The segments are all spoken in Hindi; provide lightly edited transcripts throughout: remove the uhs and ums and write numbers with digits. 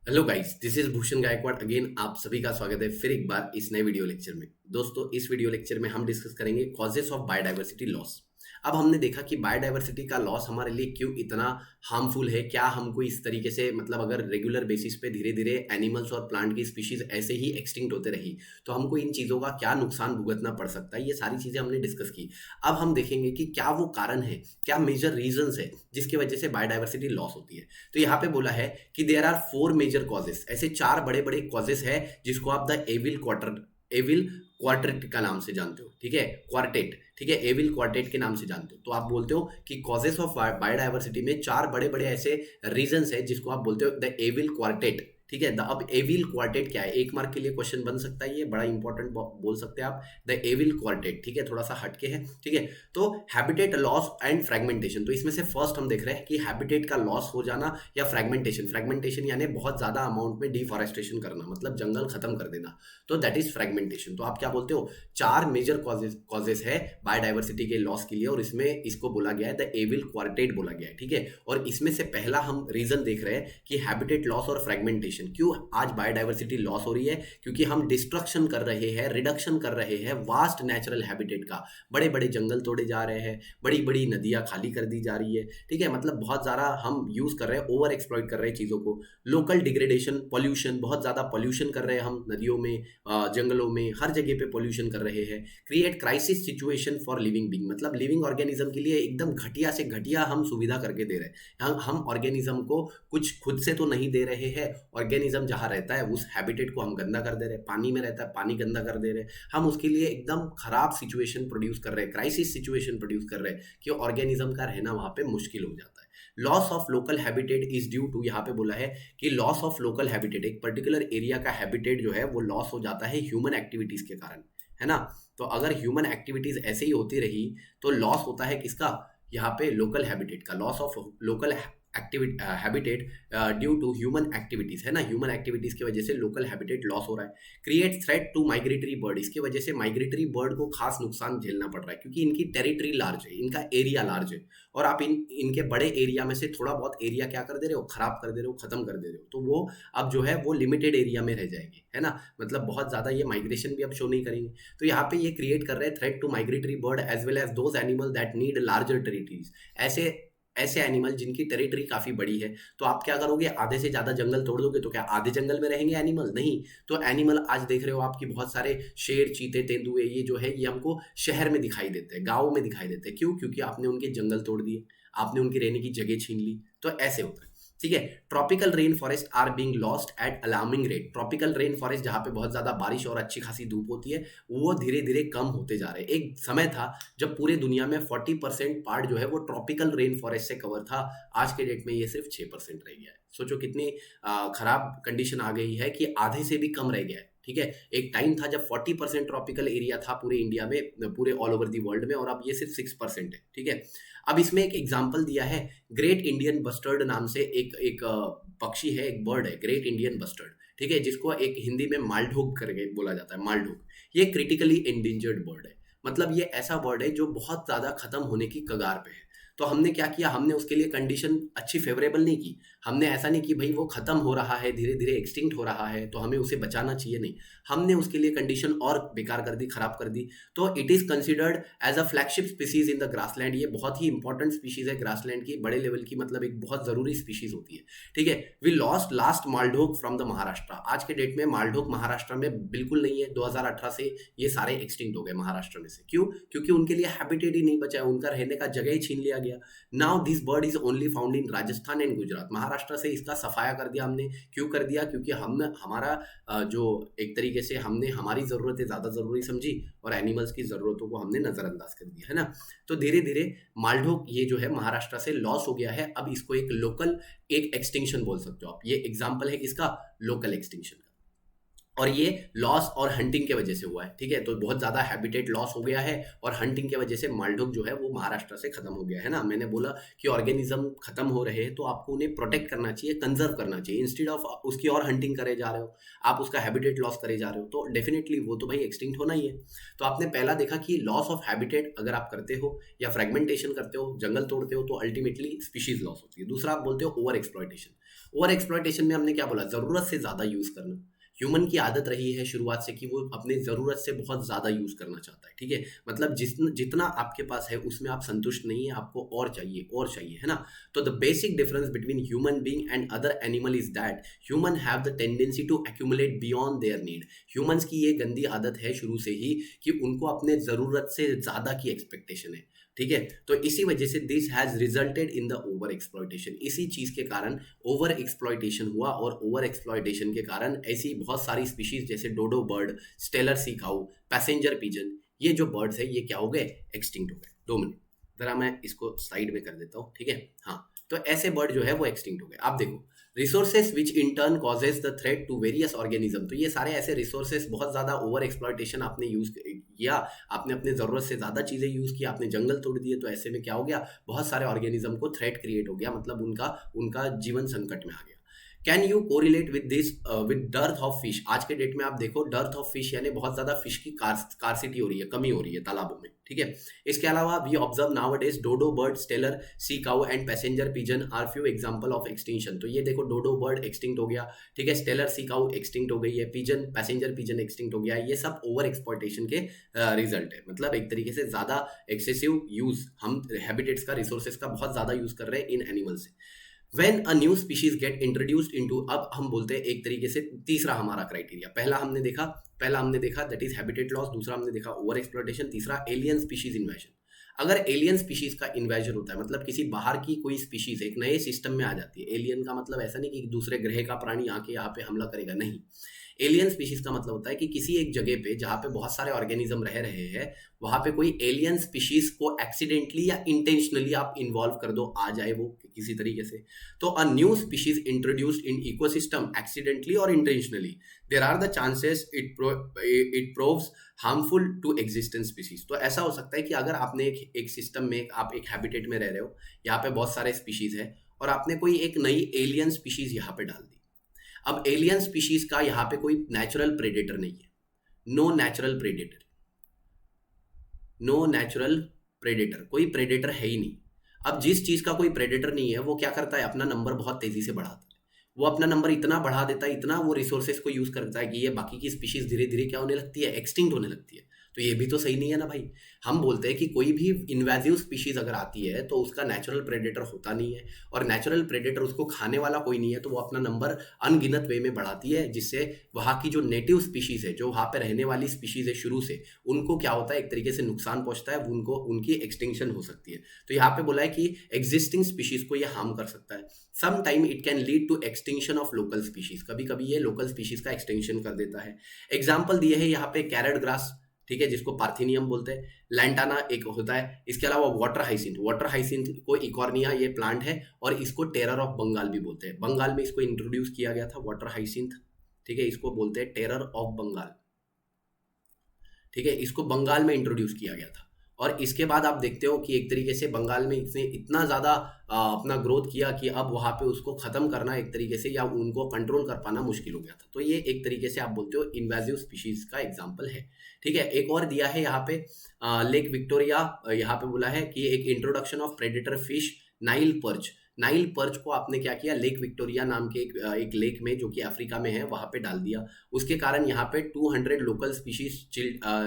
Hello guys, this is Bhushan Gaikwad again. आप सभी का स्वागत है फिर एक बार इस नए वीडियो लेक्चर में। दोस्तों, इस वीडियो लेक्चर में हम डिस्कस करेंगे कॉजेस ऑफ बायोडाइवर्सिटी लॉस। अब हमने देखा कि बायोडाइवर्सिटी का लॉस हमारे लिए क्यों इतना हार्मफुल है। क्या हमको इस तरीके से मतलब अगर रेगुलर बेसिस पे धीरे धीरे एनिमल्स और प्लांट की स्पीशीज ऐसे ही एक्सटिंक्ट होते रही तो हमको इन चीज़ों का क्या नुकसान भुगतना पड़ सकता है, ये सारी चीज़ें हमने डिस्कस की। अब हम देखेंगे कि क्या वो कारण है, क्या मेजर रीजंस है जिसकी वजह से बायोडाइवर्सिटी लॉस होती है। तो यहाँ पे बोला है कि there are four major causes. ऐसे चार बड़े बड़े कॉजेस है जिसको आप द एविल क्वार्टेट का नाम से जानते हो। ठीक है, क्वार्टेट, ठीक है, एविल क्वार्टेट के नाम से जानते हो। तो आप बोलते हो कि कॉजेस ऑफ बायोडाइवर्सिटी में चार बड़े बड़े ऐसे रीजंस है जिसको आप बोलते हो द एविल क्वार्टेट। ठीक है, अब एविल क्वार्टेट क्या है, एक मार्क के लिए क्वेश्चन बन सकता है, ये बड़ा इंपॉर्टेंट बोल सकते हैं आप। द एविल क्वार्टेट, ठीक है, थोड़ा सा हटके है। ठीक है, तो हैबिटेट लॉस एंड फ्रेगमेंटेशन। तो इसमें से फर्स्ट हम देख रहे हैं कि हैबिटेट का लॉस हो जाना या फ्रेगमेंटेशन। फ्रेगमेंटेशन यानी बहुत ज्यादा अमाउंट में डिफॉरेस्टेशन करना, मतलब जंगल खत्म कर देना। तो दैट इज फ्रेगमेंटेशन। तो आप क्या बोलते हो, चार मेजर कॉजेस है बायोडाइवर्सिटी के लॉस के लिए और इसमें इसको बोला गया है द एविल क्वार्टेट बोला गया है। ठीक है, और इसमें से पहला हम रीजन देख रहे हैं कि हैबिटेट लॉस और फ्रेगमेंटेशन। क्यों आज बायोडाइवर्सिटी लॉस हो रही है? क्योंकि हम डिस्ट्रक्शन कर रहे हैं, रिडक्शन कर रहे हैं वास्ट नेचुरल हैबिटेट का। बड़े बड़े जंगल तोड़े जा रहे हैं, बड़ी बड़ी नदियां खाली कर दी जा रही है। ठीक है, मतलब बहुत ज्यादा हम यूज कर रहे हैं, ओवर एक्सप्लॉइट कर रहे हैं चीजों को। लोकल डिग्रेडेशन, पॉल्यूशन, बहुत ज्यादा पॉल्यूशन कर रहे हैं हम नदियों में, जंगलों में, हर जगह पे पॉल्यूशन कर रहे हैं। Create crisis situation for living being, मतलब लिविंग ऑर्गेनिज्म के लिए एकदम घटिया से घटिया हम सुविधा करके दे रहे हैं। हम ऑर्गेनिज्म को कुछ खुद से तो नहीं दे रहे हैं, ऑर्गेनिज्म जहां रहता है उस हैबिटेट को हम गंदा कर दे रहे हैं। पानी में रहता है, पानी गंदा कर दे रहे हैं हम, उसके लिए एकदम खराब सिचुएशन प्रोड्यूस कर रहे हैं, क्राइसिस सिचुएशन प्रोड्यूस कर रहे हैं कि ऑर्गेनिज्म का रहना वहां पे मुश्किल हो जाता है। Loss of local habitat is due to, यहाँ पे बोला है कि लॉस ऑफ लोकल हैबिटेट, एक पर्टिकुलर एरिया का हैबिटेट जो है वो लॉस हो जाता है ह्यूमन एक्टिविटीज के कारण, है ना। तो अगर ह्यूमन एक्टिविटीज ऐसे ही होती रही तो लॉस होता है किसका, यहाँ पे लोकल हैबिटेट का। Loss of local habitat due to human activities, है ना, ह्यूमन एक्टिविटीज की वजह से लोकल हैबिटेट लॉस हो रहा है। Create threat to migratory bird, इसकी वजह से माइग्रेटरी बर्ड को खास नुकसान झेलना पड़ रहा है क्योंकि इनकी टेरिटरी लार्ज है, इनका एरिया लार्ज है और आप इनके बड़े एरिया में से थोड़ा बहुत एरिया क्या कर दे रहे हो, खराब कर दे रहे हो, खत्म कर दे रहे हो। तो वो अब जो है वो लिमिटेड एरिया में रह जाएंगे, है ना, मतलब बहुत ज्यादा ये माइग्रेशन भी अब शो नहीं करेंगे। तो यहाँ पे ये क्रिएट कर रहे हैं threat to migratory bird as well as those animal that need larger territories. ऐसे ऐसे एनिमल जिनकी टेरिटरी काफी बड़ी है। तो आप क्या करोगे, आधे से ज्यादा जंगल तोड़ दोगे तो क्या आधे जंगल में रहेंगे एनिमल? नहीं। तो एनिमल आज देख रहे हो आपकी बहुत सारे शेर, चीते, तेंदुए, ये जो है ये हमको शहर में दिखाई देते हैं, गाँव में दिखाई देते हैं। क्यों? क्योंकि आपने उनके जंगल तोड़ दिए, आपने उनकी रहने की जगह छीन ली। तो ऐसे होता है। ठीक है, tropical rain forest are being lost at alarming rate. Tropical rain forest जहां पे बहुत ज्यादा बारिश और अच्छी खासी धूप होती है वो धीरे धीरे कम होते जा रहे हैं। एक समय था जब पूरे दुनिया में 40% पार्ट जो है वो ट्रॉपिकल रेन फॉरेस्ट से कवर था। आज के डेट में ये सिर्फ 6% रह गया है। सोचो कितनी खराब कंडीशन आ गई है कि आधे से भी कम रह गया है। ठीक है, एक टाइम था जब 40% ट्रॉपिकल एरिया था पूरे इंडिया में, पूरे ऑल ओवर दी वर्ल्ड में, और अब ये सिर्फ 6% है। ठीक है, अब इसमें एक एग्जाम्पल दिया है, ग्रेट इंडियन बस्टर्ड नाम से एक एक पक्षी है, एक बर्ड है, ग्रेट इंडियन बस्टर्ड। ठीक है, जिसको एक हिंदी में मालढोक करके बोला जाता है, मालढोक। ये क्रिटिकली एंडेंजर्ड बर्ड है, मतलब ये ऐसा बर्ड है जो बहुत ज्यादा खत्म होने की कगार पे है। तो हमने क्या किया, हमने उसके लिए कंडीशन अच्छी फेवरेबल नहीं की। हमने ऐसा नहीं कि भाई वो खत्म हो रहा है, धीरे धीरे एक्सटिंक्ट हो रहा है तो हमें उसे बचाना चाहिए, नहीं। हमने उसके लिए कंडीशन और बेकार कर दी, खराब कर दी। तो it is considered as a flagship species in the grassland. ये बहुत ही इंपॉर्टेंट स्पीशीज है ग्रासलैंड की, बड़े लेवल की, मतलब एक बहुत जरूरी स्पीशीज होती है। ठीक है, वी लॉस्ट लास्ट मालढोक फ्रॉम द महाराष्ट्र। आज के डेट में मालढोक महाराष्ट्र में बिल्कुल नहीं है। 2018 से ये सारे एक्सटिंक्ट हो गए महाराष्ट्र में से। क्यों? क्योंकि उनके लिए हैबिटेट ही नहीं बचा है, उनका रहने का जगह ही छीन लिया गया। Now this bird is only found in Rajasthan and Gujarat. Maharashtra से इसका सफाया कर दिया हमने। क्यों कर दिया? क्योंकि हमने हमारा जो एक तरीके से हमने हमारी जरूरतें ज्यादा जरूरी समझी और एनिमल्स की जरूरतों को हमने नजरअंदाज कर दिया, है ना। तो धीरे धीरे मालढोक ये जो है महाराष्ट्र से लॉस हो गया है। अब इसको एक लोकल, एक एक्सटिंक्शन बोल सकते हो आप। ये एग्जाम्पल है किसका? लोकल एक्सटिंक्शन का। और ये लॉस और हंटिंग के वजह से हुआ है। ठीक है, तो बहुत ज्यादा हैबिटेट लॉस हो गया है और हंटिंग की वजह से मालढोक जो है वो महाराष्ट्र से खत्म हो गया है ना। मैंने बोला कि ऑर्गेनिज्म खत्म हो रहे हैं तो आपको उन्हें प्रोटेक्ट करना चाहिए, कंजर्व करना चाहिए, इंस्टेड ऑफ उसकी और हंटिंग करे जा रहे हो, आप उसका हैबिटेट लॉस करे जा रहे हो, तो डेफिनेटली वो तो भाई एक्सटिंक्ट होना ही है। तो आपने पहला देखा कि लॉस ऑफ हैबिटेट अगर आप करते हो या फ्रेगमेंटेशन करते हो, जंगल तोड़ते हो, तो अल्टीमेटली स्पीशीज लॉस होती है। दूसरा आप बोलते हो ओवर एक्सप्लॉयटेशन। ओवर एक्सप्लॉयटेशन में हमने क्या बोला, जरूरत से ज्यादा यूज करना। ह्यूमन की आदत रही है शुरुआत से कि वो अपने ज़रूरत से बहुत ज़्यादा यूज़ करना चाहता है, ठीक है। मतलब जितना आपके पास है उसमें आप संतुष्ट नहीं है, आपको और चाहिए, है ना। तो the basic difference between human being and other animal is that human have the tendency to accumulate beyond their need. Humans की ये गंदी आदत है शुरू से ही कि उनको अपने ज़रूरत से ज़्यादा की एक्सपेक्टेशन है, ठीक है। तो इसी वजह से this has resulted in the over exploitation. इसी चीज़ के कारण ओवर एक्सप्लॉयटेशन हुआ, और ओवर एक्सप्लॉयटेशन के कारण ऐसी बहुत सारी स्पीशीज जैसे डोडो बर्ड, स्टेलर सी काऊ, पैसेंजर पिजन, ये जो बर्ड्स है ये क्या हो गए, एक्सटिंक्ट हो गए। 2 मिनट जरा मैं इसको साइड में कर देता हूँ, ठीक है। हाँ, तो ऐसे बर्ड जो है वो एक्सटिंक्ट हो गए। आप देखो, resources which in turn causes the threat to various organism. तो ये सारे ऐसे रिसोर्सेस, बहुत ज्यादा ओवर एक्सप्लॉयटेशन आपने यूज किया, आपने अपने जरूरत से ज्यादा चीजें यूज की, आपने जंगल तोड़ दिए, तो ऐसे में क्या हो गया, बहुत सारे ऑर्गेनिज्म को थ्रेट क्रिएट हो गया, मतलब उनका उनका जीवन संकट में आ गया। Can you correlate with this with dearth of fish. आज के डेट में आप देखो डर्थ ऑफ फिश यानी बहुत ज्यादा फिश की कार्सिटी हो रही है, कमी हो रही है तालाबों में, ठीक है। इसके अलावा we observe nowadays dodo bird, Steller sea cow and passenger pigeon are few example of extinction. तो ये देखो डोडो बर्ड एक्सटिंक्ट हो गया, ठीक है, स्टेलर सी काऊ एक्सटिंक्ट हो गई है, पिजन, पैसेंजर पिजन एक्सटिंक्ट हो गया है। ये सब ओवर एक्सप्लॉयटेशन के रिजल्ट है, मतलब एक तरीके से ज्यादा एक्सेसिव यूज, हम हैबिटेट्स का, रिसोर्सेज का बहुत ज्यादा यूज कर रहे हैं इन एनिमल से। When a new species get introduced into, अब हम बोलते हैं एक तरीके से तीसरा हमारा क्राइटेरिया, पहला हमने देखा दैट इज हैबिटेट लॉस, दूसरा हमने देखा ओवर एक्सप्लॉयटेशन, तीसरा एलियन स्पीशीज इन्वेजन। अगर एलियन स्पीशीज का इन्वेजन होता है, मतलब किसी बाहर की कोई स्पीशीज एक नए सिस्टम में आ जाती है, एलियन का मतलब ऐसा नहीं कि दूसरे ग्रह का प्राणी आके यहाँ पे हमला करेगा, नहीं। एलियन स्पीशीज का मतलब होता है कि किसी एक जगह पे जहाँ पे बहुत सारे ऑर्गेनिज्म रह रहे हैं, वहां पे कोई एलियन स्पीशीज को एक्सीडेंटली या इंटेंशनली आप इन्वॉल्व कर दो, आ जाए वो किसी तरीके से। तो a new species introduced in ecosystem accidentally और intentionally, there are the chances it proves harmful to existent species. तो ऐसा हो सकता है कि अगर आपने एक सिस्टम में, आप एक हैबिटेट में रह रहे हो, यहाँ पे बहुत सारे स्पीशीज है, और आपने कोई एक नई एलियन स्पीशीज यहाँ पे डाल दी। अब एलियन स्पीशीज का यहाँ पे कोई नेचुरल प्रेडेटर नहीं है, no natural predator, no natural predator, कोई प्रेडेटर है ही नहीं। अब जिस चीज का कोई प्रेडेटर नहीं है, वो क्या करता है, अपना नंबर बहुत तेजी से बढ़ाता है। वो अपना नंबर इतना बढ़ा देता है, इतना वो रिसोर्सेज को यूज करता है कि ये बाकी की स्पीशीज धीरे धीरे क्या होने लगती है, एक्सटिंक्ट होने लगती है। तो ये भी तो सही नहीं है ना भाई। हम बोलते हैं कि कोई भी इन्वेजिव स्पीशीज अगर आती है तो उसका नेचुरल प्रेडेटर होता नहीं है, और नेचुरल प्रेडेटर उसको खाने वाला कोई नहीं है, तो वो अपना नंबर अनगिनत वे में बढ़ाती है, जिससे वहाँ की जो नेटिव स्पीशीज है, जो वहाँ पे रहने वाली स्पीशीज है शुरू से, उनको क्या होता है, एक तरीके से नुकसान पहुंचता है, उनको उनकी एक्सटिंक्शन हो सकती है। तो यहाँ पे बोला है कि एग्जिस्टिंग स्पीशीज को ये हार्म कर सकता है। Some time it can lead to extinction of local species, कभी कभी ये लोकल स्पीशीज का एक्सटेंशन कर देता है। एग्जाम्पल दिए है यहाँ पे कैरेट ग्रास, ठीक है, जिसको पार्थिनियम बोलते हैं, लैंटाना एक होता है। इसके अलावा वाटर हाइसिंथ को इकॉर्निया ये प्लांट है, और इसको टेरर ऑफ बंगाल भी बोलते हैं। बंगाल में इसको इंट्रोड्यूस किया गया था, वाटर हाइसिंथ, ठीक है, इसको बोलते हैं टेरर ऑफ बंगाल, ठीक है, इसको बंगाल में इंट्रोड्यूस किया गया था। और इसके बाद आप देखते हो कि एक तरीके से बंगाल में इसने इतना ज़्यादा अपना ग्रोथ किया कि अब वहाँ पे उसको ख़त्म करना एक तरीके से, या उनको कंट्रोल कर पाना मुश्किल हो गया था। तो ये एक तरीके से आप बोलते हो इन्वेजिव स्पीशीज का एग्जाम्पल है, ठीक है। एक और दिया है यहाँ पे लेक विक्टोरिया, यहाँ पे बोला है कि एक introduction of predator fish Nile perch. Nile perch को आपने क्या किया, लेक विक्टोरिया नाम के एक लेक में, जो कि अफ्रीका में है, वहां पे डाल दिया। उसके कारण यहाँ पे 200 लोकल स्पीशीज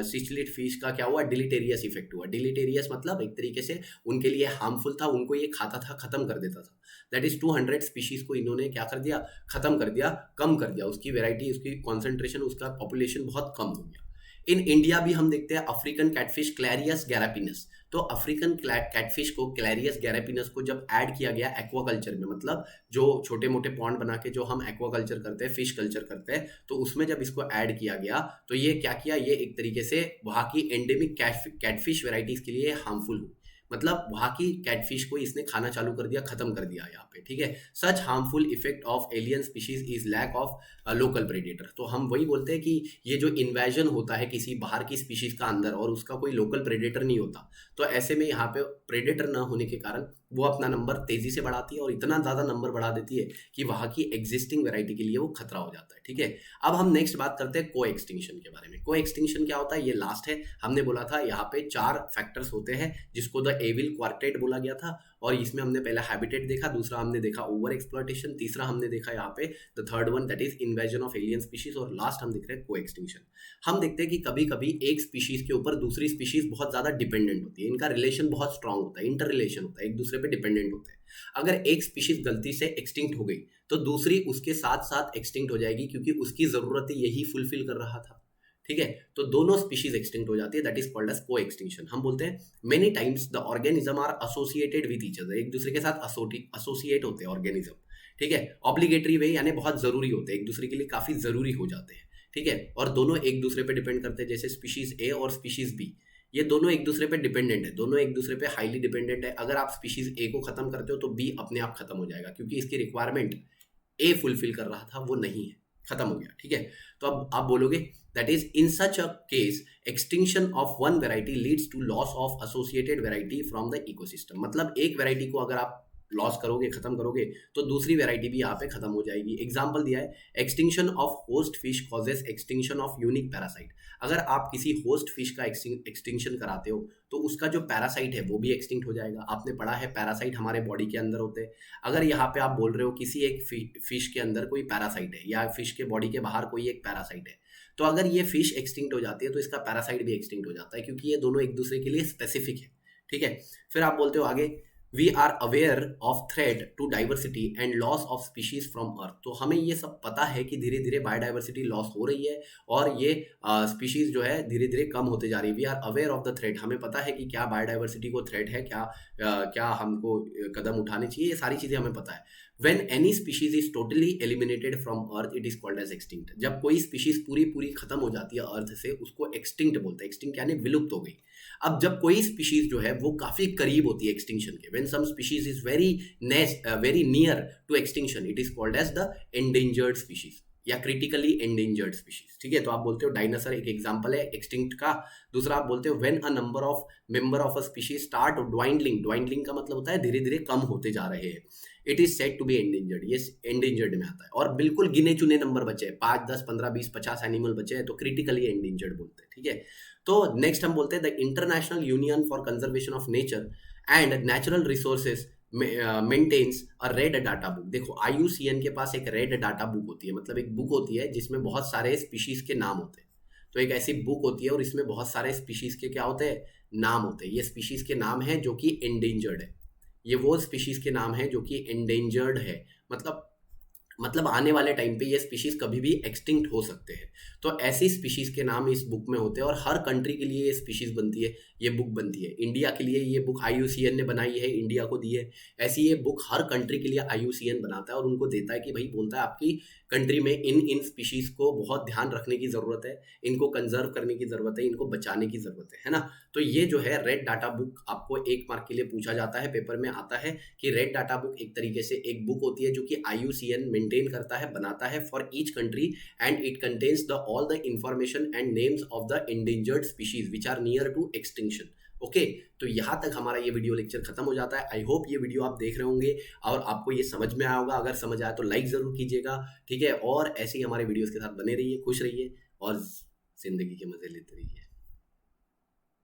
सिचलिड फिश का क्या हुआ, डिलीटेरियस इफेक्ट हुआ। डिलीटेरियस मतलब एक तरीके से उनके लिए हार्मफुल था, उनको ये खाता था, खत्म कर देता था। दैट इज 200 स्पीशीज को इन्होंने क्या कर दिया, खत्म कर दिया, कम कर दिया, उसकी वेराइटी, उसकी कॉन्सेंट्रेशन, उसका पॉपुलेशन बहुत कम हो गया। इन इंडिया भी हम देखते हैं अफ्रीकन कैटफिश क्लैरियस गैरापिनस। तो अफ्रीकन कैटफिश को, क्लैरियस गैरापिनस को जब ऐड किया गया एक्वाकल्चर में, मतलब जो छोटे मोटे पॉन्ड बना के जो हम एक्वाकल्चर करते हैं, फिश कल्चर करते हैं, तो उसमें जब इसको ऐड किया गया, तो ये क्या किया, ये एक तरीके से वहाँ की एंडेमिक कैटफिश वेराइटीज के लिए हार्मफुल हुई। मतलब वहाँ की कैटफिश को इसने खाना चालू कर दिया, खत्म कर दिया यहाँ पे, ठीक है। Such harmful effect of alien species is lack of local predator. तो हम वही बोलते हैं कि ये जो इन्वेजन होता है किसी बाहर की स्पीशीज का अंदर, और उसका कोई लोकल प्रेडेटर नहीं होता, तो ऐसे में यहाँ पे प्रेडेटर ना होने के कारण वो अपना नंबर तेजी से बढ़ाती है और इतना ज़्यादा नंबर बढ़ा देती है कि वहाँ की एग्जिस्टिंग वैरायटी के लिए वो खतरा हो जाता है। ठीक है, अब हम नेक्स्ट बात करते हैं को एक्सटिंक्शन के बारे में। को एक्सटिंक्शन क्या होता है, ये लास्ट है। हमने बोला था यहाँ पे 4 फैक्टर्स होते हैं जिसको द एविल क्वार्टेट बोला गया था, और इसमें हमने पहला हैबिटेट देखा, दूसरा हमने देखा ओवर एक्सप्लॉयटेशन, तीसरा हमने देखा यहाँ पे the third one that is invasion of alien species, और लास्ट हम देख रहे हैं को एक्सटिंक्शन। हम देखते हैं कि कभी कभी एक स्पीशीज के ऊपर दूसरी स्पीशीज बहुत ज्यादा डिपेंडेंट होती है, इनका रिलेशन बहुत स्ट्रांग होता है, इंटर रिलेशन होता है, एक दूसरे पे डिपेंडेंट होते हैं। अगर एक स्पीशीज गलती से एक्सटिंक्ट हो गई तो दूसरी उसके साथ साथ एक्सटिंक्ट हो जाएगी, क्योंकि उसकी जरूरतें यही फुलफिल कर रहा था। ठीक है, तो दोनों स्पीशीज एक्सटिंक्ट हो जाती है, that is called as coextinction. हम बोलते हैं many times the organism are associated with each other, एक दूसरे के साथ एसोसिएट होते हैं ऑर्गेनिज्म। ठीक है, ऑब्लिगेटरी वे यानी बहुत जरूरी होते हैं, एक दूसरे के लिए काफी जरूरी हो जाते हैं। ठीक है, और दोनों एक दूसरे पे डिपेंड करते हैं, जैसे स्पीशीज ए और स्पीशीज बी, ये दोनों एक दूसरे पे डिपेंडेंट है, दोनों एक दूसरे पे हाईली डिपेंडेंट है। अगर आप स्पीशीज ए को खत्म करते हो तो बी अपने आप खत्म हो जाएगा, क्योंकि इसकी रिक्वायरमेंट ए फुलफिल कर रहा था, वो नहीं है, खत्म हो गया। ठीक है, तो अब आप बोलोगे that is in such a case extinction of one variety leads to loss of associated variety from the ecosystem. मतलब एक वेराइटी को अगर आप लॉस करोगे, खत्म करोगे, तो दूसरी वेराइटी भी यहाँ पे खत्म हो जाएगी। एग्जाम्पल दिया है, extinction of host fish causes extinction of unique parasite. अगर आप किसी होस्ट फिश का एक्सटिंक्शन कराते हो तो उसका जो पैरासाइट है वो भी एक्सटिंक्ट हो जाएगा। आपने पढ़ा है पैरासाइट हमारे बॉडी के अंदर होते हैं। अगर यहाँ पे आप बोल रहे हो किसी एक फिश के अंदर कोई पैरासाइट है, या फिश के बॉडी के बाहर कोई एक पैरासाइट है, तो अगर ये फिश एक्सटिंक्ट हो जाती है तो इसका पैरासाइट भी एक्सटिंक्ट हो जाता है, क्योंकि ये दोनों एक दूसरे के लिए स्पेसिफिक है। ठीक है, फिर आप बोलते हो आगे, we are aware of threat to diversity and loss of species from earth. तो हमें ये सब पता है कि धीरे धीरे बायोडाइवर्सिटी लॉस हो रही है और ये स्पीशीज जो है धीरे धीरे कम होते जा रही है। We are aware of the threat, हमें पता है कि क्या बायोडाइवर्सिटी को थ्रेट है, क्या हमको कदम उठाने चाहिए, ये सारी चीजें हमें पता है। When any species is totally eliminated from Earth, it is called as extinct. जब कोई स्पीशीज पूरी खत्म हो जाती है अर्थ से, उसको एक्सटिंक्ट बोलते हैं। एक्सटिंक्ट यानी विलुप्त हो गई। अब जब कोई स्पीशीज जो है वो काफी करीब होती है एक्सटिंक्शन के, when some species is very near to extinction, it is called as the endangered species या क्रिटिकली एंडेंजर्ड स्पीशीज। ठीक है, तो आप बोलते हो डायनासोर एक एग्जांपल है एक्सटिंक्ट का। दूसरा आप बोलते हो when a member of a species start dwindling, dwindling का मतलब होता है धीरे धीरे कम होते जा रहे हैं, it is said to be endangered, ये एंडेंजर्ड में आता है। और बिल्कुल गिने चुने नंबर बचे हैं, 5, 10, 15, 20, 50 एनिमल बचे हैं, तो क्रिटिकली एंडेंजर्ड बोलते हैं। ठीक है, तो नेक्स्ट हम बोलते हैं the International Union for Conservation of Nature and Natural Resources maintains a red data book. देखो IUCN के पास एक रेड डाटा बुक होती है, मतलब एक बुक होती है जिसमें बहुत सारे स्पीशीज के नाम होते हैं। तो एक ऐसी बुक होती है और इसमें बहुत सारे स्पीशीज के क्या होते हैं, नाम होते हैं। ये स्पीशीज के नाम है जो कि एंडेंजर्ड है, ये वो स्पीशीज के नाम है जो कि एंडेंजर्ड है, मतलब आने वाले टाइम पे ये स्पीशीज कभी भी एक्सटिंक्ट हो सकते हैं। तो ऐसी स्पीशीज के नाम इस बुक में होते हैं और हर कंट्री के लिए ये स्पीशीज बनती है, ये बुक बनती है। इंडिया के लिए ये बुक IUCN ने बनाई है, इंडिया को दी है। ऐसी ये बुक हर कंट्री के लिए IUCN बनाता है और उनको देता है कि भाई बोलता है आपकी कंट्री में इन स्पीशीज को बहुत ध्यान रखने की जरूरत है, इनको कंजर्व करने की जरूरत है, इनको बचाने की जरूरत है ना। तो ये जो है रेड डाटा बुक आपको 1 मार्क के लिए पूछा जाता है, पेपर में आता है कि रेड डाटा बुक एक तरीके से एक बुक होती है जो कि IUCN मेंटेन करता है, बनाता है for each country, and it contains the all the information and names of the endangered species which are near to extinction. Okay, तो यहाँ तक हमारा ये वीडियो लेक्चर खत्म हो जाता है। आई होप ये वीडियो आप देख रहे होंगे और आपको ये समझ में आया होगा। अगर समझ आया तो लाइक जरूर कीजिएगा। ठीक है, और ऐसे ही हमारे वीडियोस के साथ बने रहिए, खुश रहिए और जिंदगी के मजे लेते रहिए।